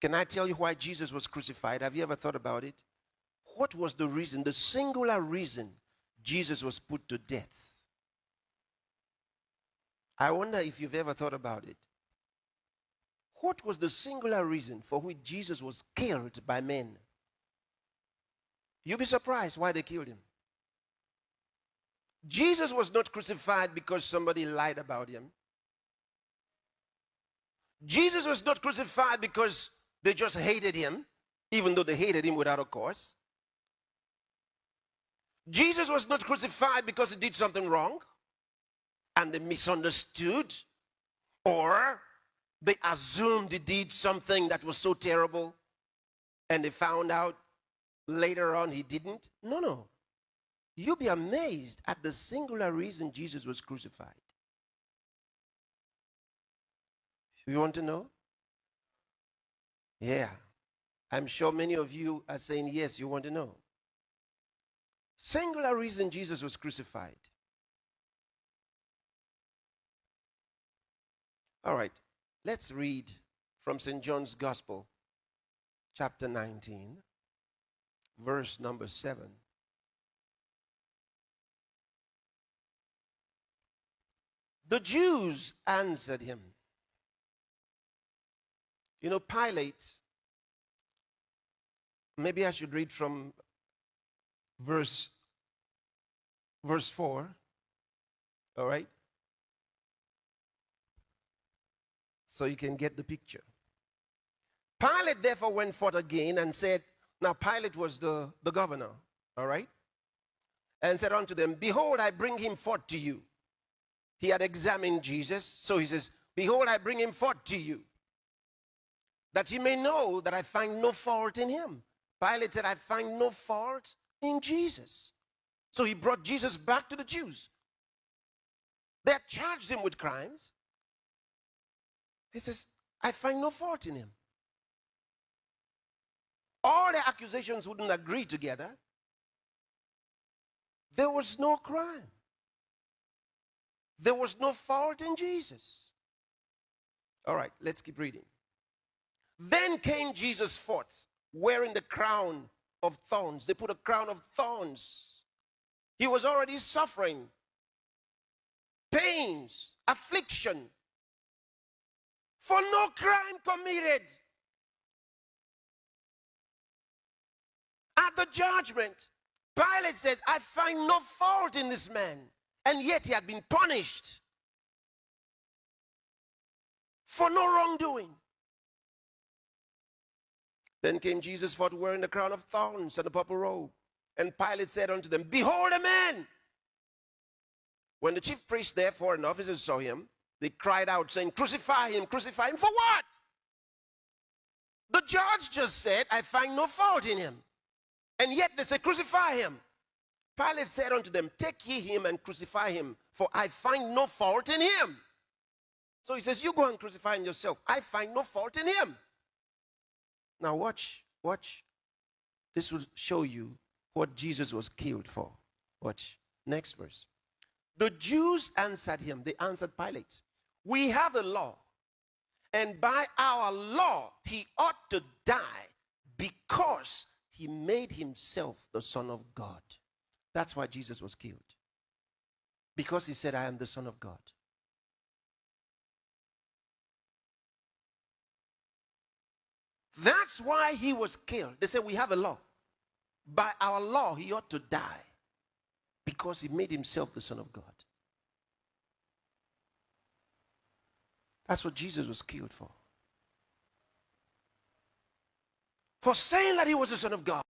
Can I tell you why Jesus was crucified? Have you ever thought about it? What was the reason, the singular reason Jesus was put to death? I wonder if you've ever thought about it. What was the singular reason for which Jesus was killed by men? You'll be surprised why they killed him. Jesus was not crucified because somebody lied about him. Jesus was not crucified because they just hated him, even though they hated him without a cause. Jesus was not crucified because he did something wrong and they misunderstood, or they assumed he did something that was so terrible and they found out later on he didn't. No. You'll be amazed at the singular reason Jesus was crucified. You want to know? Yeah. I'm sure many of you are saying yes, you want to know. Singular reason Jesus was crucified. All right, let's read from St. John's Gospel, chapter 19, verse number 7. The Jews answered him. You know, Pilate, maybe I should read from verse 4, all right? So you can get the picture. Pilate therefore went forth again and said, now Pilate was the governor, all right? And said unto them, behold, I bring him forth to you. He had examined Jesus, so he says, behold, I bring him forth to you, that ye may know that I find no fault in him. Pilate said, I find no fault in Jesus. So he brought Jesus back to the Jews. They had charged him with crimes. He says, I find no fault in him. All the accusations wouldn't agree together. There was no crime. There was no fault in Jesus. All right, let's keep reading. Then came Jesus forth, wearing the crown of thorns. They put a crown of thorns. He was already suffering pains, affliction, for no crime committed. At the judgment, Pilate says, I find no fault in this man. And yet he had been punished for no wrongdoing. Then came Jesus forth wearing the crown of thorns and a purple robe. And Pilate said unto them, behold a man. When the chief priests therefore and officers saw him, they cried out, saying, crucify him for what? The judge just said, I find no fault in him. And yet they say, crucify him. Pilate said unto them, take ye him and crucify him, for I find no fault in him. So he says, you go and crucify him yourself. I find no fault in him. Now watch. This will show you what Jesus was killed for. Watch. Next verse. The Jews answered him. They answered Pilate. We have a law, and by our law he ought to die because he made himself the Son of God. That's why Jesus was killed. Because he said, I am the Son of God. That's why he was killed. They said, we have a law. By our law, he ought to die. Because he made himself the Son of God. That's what Jesus was killed for. For saying that he was the Son of God.